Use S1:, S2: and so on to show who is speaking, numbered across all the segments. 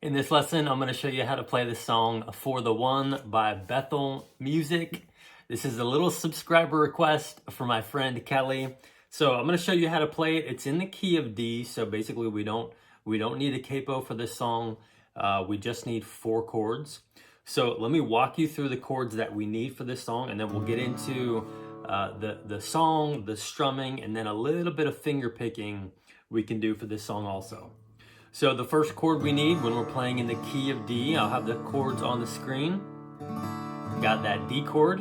S1: In this lesson, I'm going to show you how to play the song For the One by Bethel Music. This is a little subscriber request from my friend Kelly. So I'm going to show you how to play it. It's in the key of D, so basically we don't need a capo for this song. We just need 4 chords. So let me walk you through the chords that we need for this song, and then we'll get into the song, the strumming, and then a little bit of finger picking we can do for this song also. So the first chord we need when we're playing in the key of D, I'll have the chords on the screen. Got that D chord.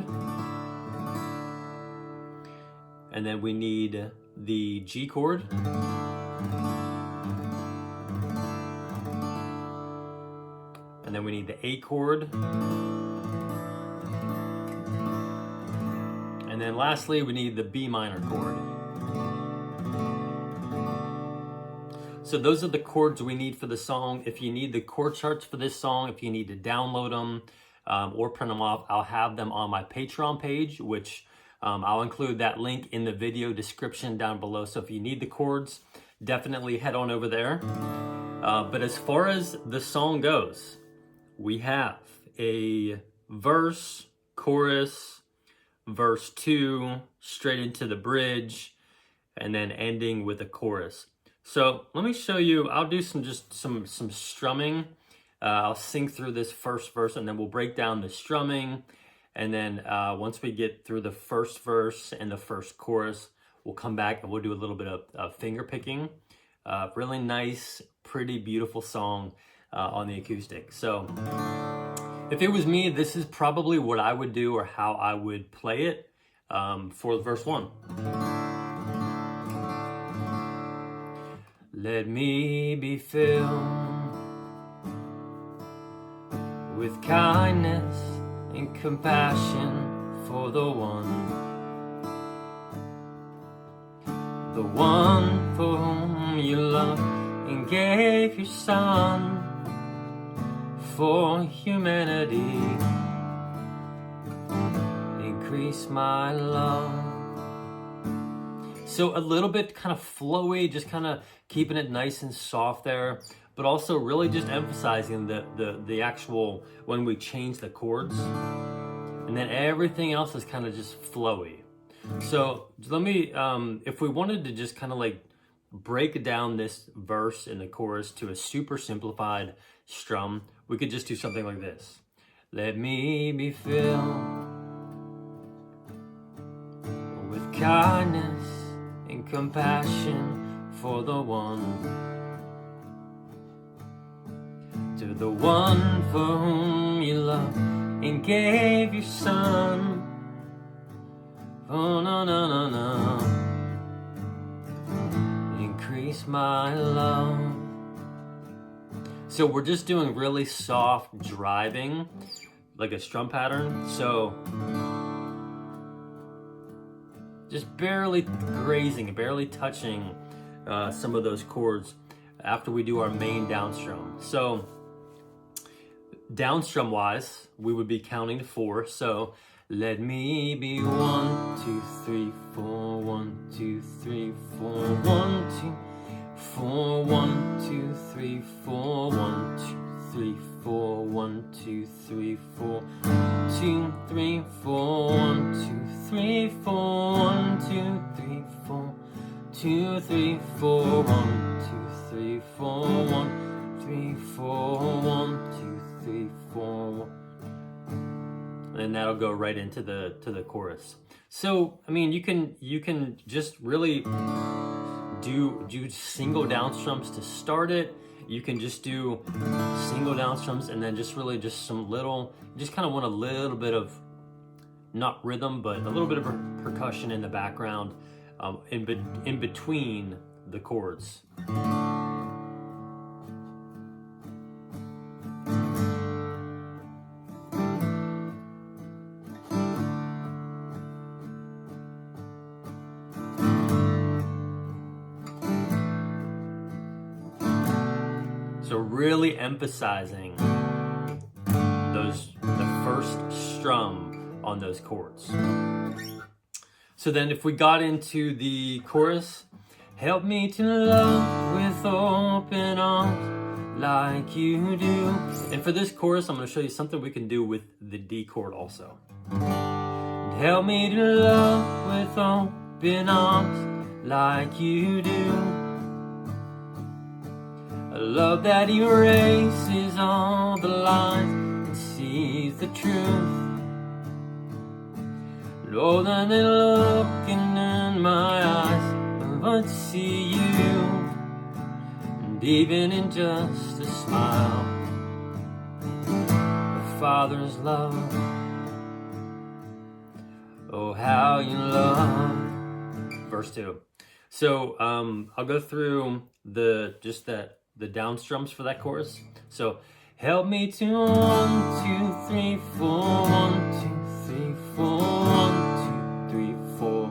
S1: And then we need the G chord. And then we need the A chord. And then lastly, we need the B minor chord. So those are the chords we need for the song. If you need the chord charts for this song, if you need to download them or print them off, I'll have them on my Patreon page, which I'll include that link in the video description down below. So if you need the chords, definitely head on over there. But as far as the song goes, we have a verse, chorus, verse 2, straight into the bridge, and then ending with a chorus. So let me show you, I'll do some strumming. I'll sing through this first verse and then we'll break down the strumming. And then once we get through the first verse and the first chorus, we'll come back and we'll do a little bit of finger picking. Really nice, pretty beautiful song on the acoustic. So if it was me, this is probably what I would do or how I would play it for verse 1. Let me be filled with kindness and compassion for the one for whom you love and gave your son for humanity. Increase my love. So a little bit kind of flowy, just kind of keeping it nice and soft there, but also really just emphasizing the actual, when we change the chords, and then everything else is kind of just flowy. So let me, if we wanted to just kind of like break down this verse in the chorus to a super simplified strum, we could just do something like this. Let me be filled with kindness and compassion for the one, to the one for whom you love and gave your son. Oh, no, no, no, no. Increase my love. So we're just doing really soft driving, like a strum pattern. So just barely grazing, barely touching some of those chords after we do our main down strum. So down strum wise, we would be counting to 4. So let me be 1, 2, 3, 4, 1, 2, 3, 4, 1, 2, 4, 1, 2, 3, 4, 1, 2, 3, 4, 1, 2, 3, 4, 2, 3, 4, 1, 2, 3, 4, 1, 2, 3, 4, 2, 3, 4, 1, 2, 3, 4, 1, 3, 4, 1, 2, 3, 4. And that'll go right into the chorus. So I mean, you can just really do single down strums to start it. You can just do single down strums and then just really just some little, just kind of want a little bit of, not rhythm, but a little bit of percussion in the background in between the chords. So really emphasizing the first strum on those chords. So then if we got into the chorus, help me to love with open arms, like you do. And for this chorus, I'm going to show you something we can do with the D chord also. Help me to love with open arms like you do. A love that erases all the lies and sees the truth. Lord, that they're looking in my eyes, but see you. And even in just a smile, the Father's love. Oh, how you love. Verse 2. So I'll go through the down strums for that chorus. So help me to 1, 2, 3, 4, 1, 2, 3, 4, 1, 2, 3, 4,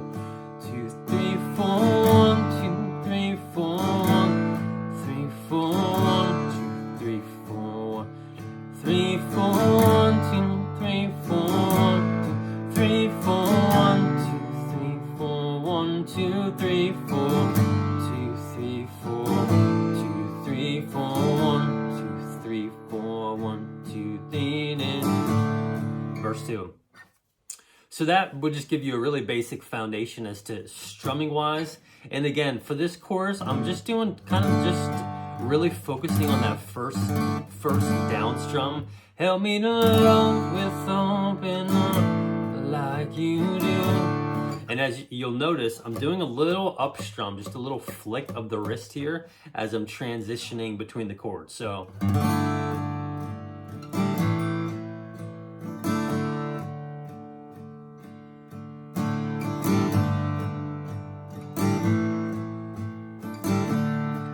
S1: 2, 3, 4, 1, 2, 3, 4, 1, 3, 4, 1, 2, 3, 4, 3, 4, 1, 2, 3, 4, 3, 4, 1, 2, 3, 4, 1, 2, 3, 4, 2, 3, 4, 2, 3, 4, 1, 2, 3, 4, 1, 2, 3, and verse 2. So that would just give you a really basic foundation as to strumming wise. And again, for this chorus, I'm just doing just really focusing on that first down strum. Help me to love with open arms like you do. And as you'll notice, I'm doing a little up strum, just a little flick of the wrist here as I'm transitioning between the chords. So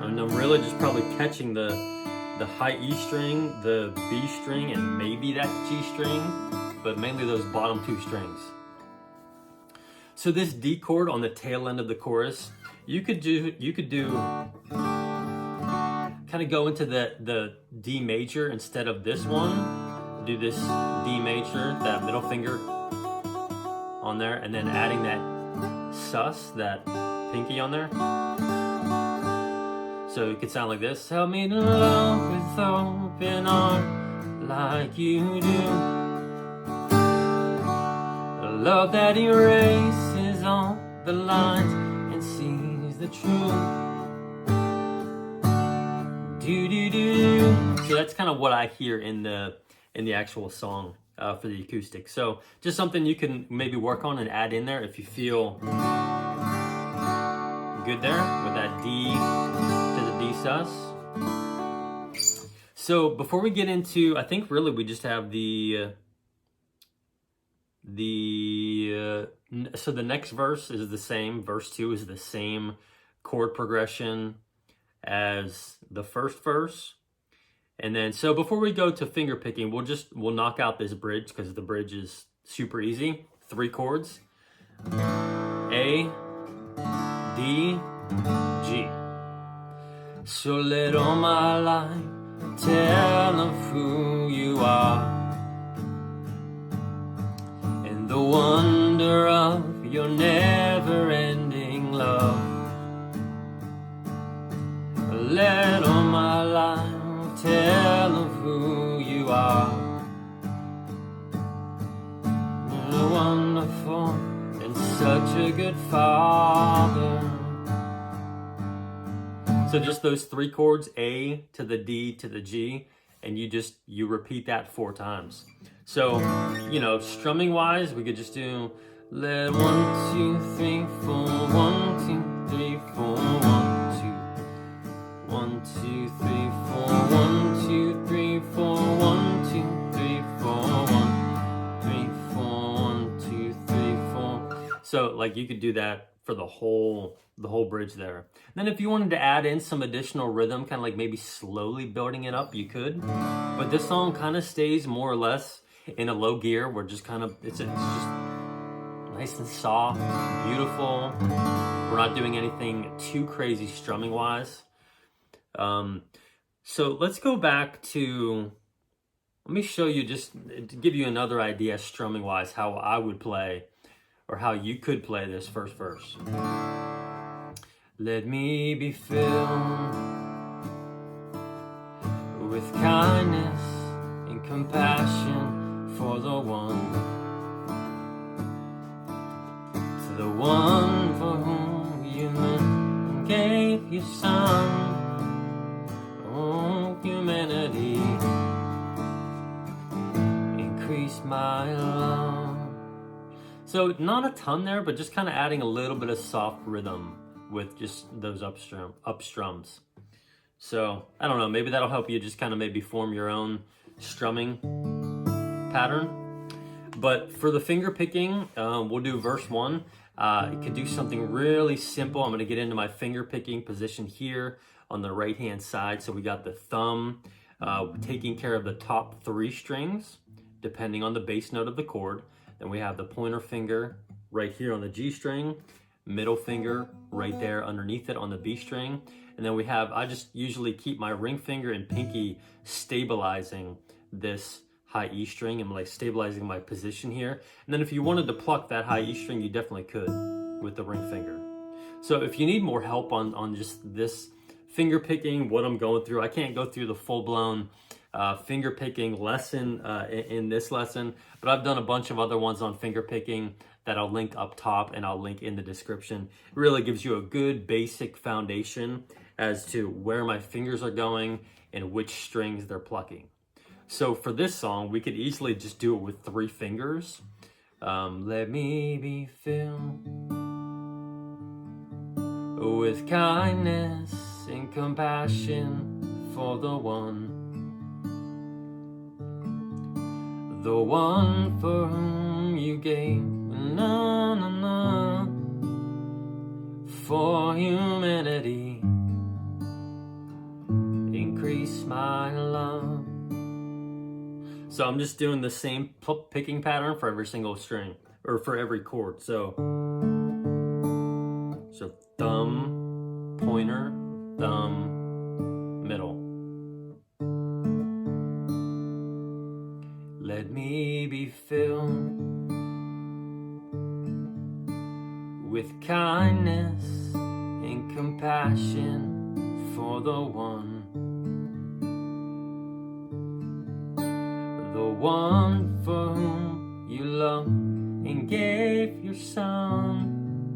S1: and I'm really just probably catching the high E string, the B string, and maybe that G string, but mainly those bottom two strings. So this D chord on the tail end of the chorus, you could do kind of go into the D major instead of this one. Do this D major, that middle finger on there, and then adding that sus, that pinky on there. So it could sound like this. Help me to love with open arms like you do. A love that erases all the lines and sees the truth. Do do do. So that's kind of what I hear in the actual song for the acoustic. So just something you can maybe work on and add in there if you feel good there with that D to the D sus. So before we get into, I think really we just have so the next verse is the same. Verse 2 is the same chord progression as the first verse. And then, so before we go to finger picking, we'll knock out this bridge because the bridge is super easy. 3 chords. A, D, G. So let all my life tell of who you are and the wonder of your never-ending love. Let all my life tell of who you are. You're wonderful and such a good Father. So just those 3 chords, A to the D to the G, and you repeat that 4 times. So, strumming wise, we could just do let 1, 2, 3, 4, 1, 2, 3, 4, 1, 2, 1, 2, 3, 4, 1, 2, 3, 4, 1, 2, 3, 4, 1, 3, 4, 1, 2, 3, 4. So like you could do that for the whole bridge there. Then if you wanted to add in some additional rhythm, kind of like maybe slowly building it up, you could. But this song kind of stays more or less in a low gear. We're just kind of, it's just nice and soft, beautiful. We're not doing anything too crazy strumming wise. So let's go back to, let me show you, just to give you another idea strumming wise, how I would play, or how you could play this first verse. Let me be filled kindness and compassion for the one, to the one for whom you gave your son. Oh, humanity, increase my love. So not a ton there, but just kind of adding a little bit of soft rhythm with just those up strums. So I don't know, maybe that'll help you just kind of maybe form your own strumming pattern. But for the finger picking, we'll do verse 1. You could do something really simple. I'm going to get into my finger picking position here on the right hand side. So we got the thumb taking care of the top 3 strings depending on the bass note of the chord. Then we have the pointer finger right here on the G string, middle finger right there underneath it on the B string. And then we have, I just usually keep my ring finger and pinky stabilizing this high E string and like stabilizing my position here. And then if you wanted to pluck that high E string, you definitely could with the ring finger. So if you need more help on just this finger picking, what I'm going through, I can't go through the full-blown finger picking lesson in this lesson, but I've done a bunch of other ones on finger picking that I'll link up top and I'll link in the description. It really gives you a good basic foundation as to where my fingers are going and which strings they're plucking. So for this song, we could easily just do it with 3 fingers. Let me be filled with kindness and compassion for the one for whom you gave, na na na, for humanity, increase my love. So I'm just doing the same picking pattern for every single string, or for every chord. So thumb, pointer, thumb, middle. Let me be filled with kindness and compassion for the one for whom you loved and gave your son.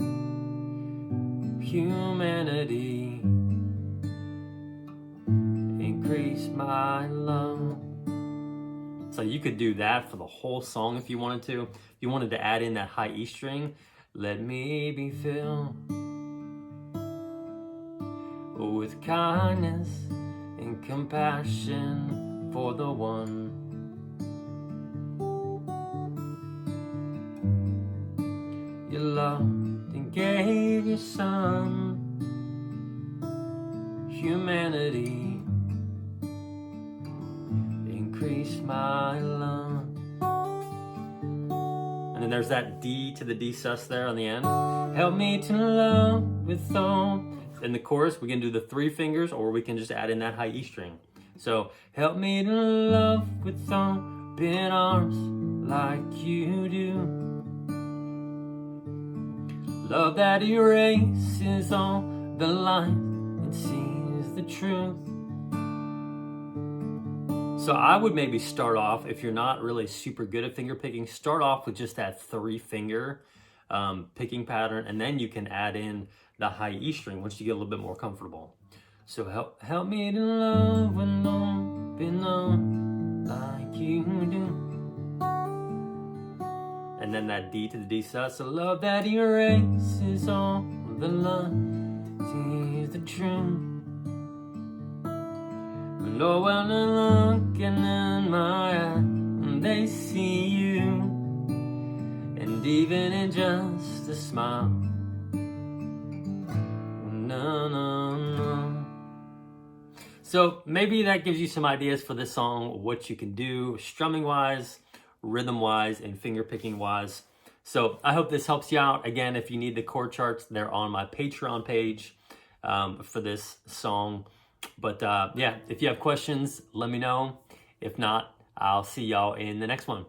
S1: Humanity, increase my love. So you could do that for the whole song if you wanted to. If you wanted to add in that high E string, let me be filled with kindness and compassion for the one you loved and gave your son. Humanity, increase my love. And then there's that D to the D sus there on the end. Help me to love with all. In the chorus, we can do the 3 fingers, or we can just add in that high E string. So, help me to love with open arms like you do. Love that erases all the lies and sees the truth. So I would maybe start off, if you're not really super good at finger picking, start off with just that 3 finger picking pattern, and then you can add in the high E string once you get a little bit more comfortable. So help me to love when open arms like you do. And then that D to the D sus, a love that erases all the lies, sees the truth. Lord, when I'm looking in my eyes, they see you, and even in just a smile, no, no, no. So maybe that gives you some ideas for this song, what you can do strumming wise, rhythm wise, and finger picking wise. So I hope this helps you out. Again, if you need the chord charts, they're on my Patreon page for this song. But yeah, if you have questions, let me know. If not, I'll see y'all in the next one.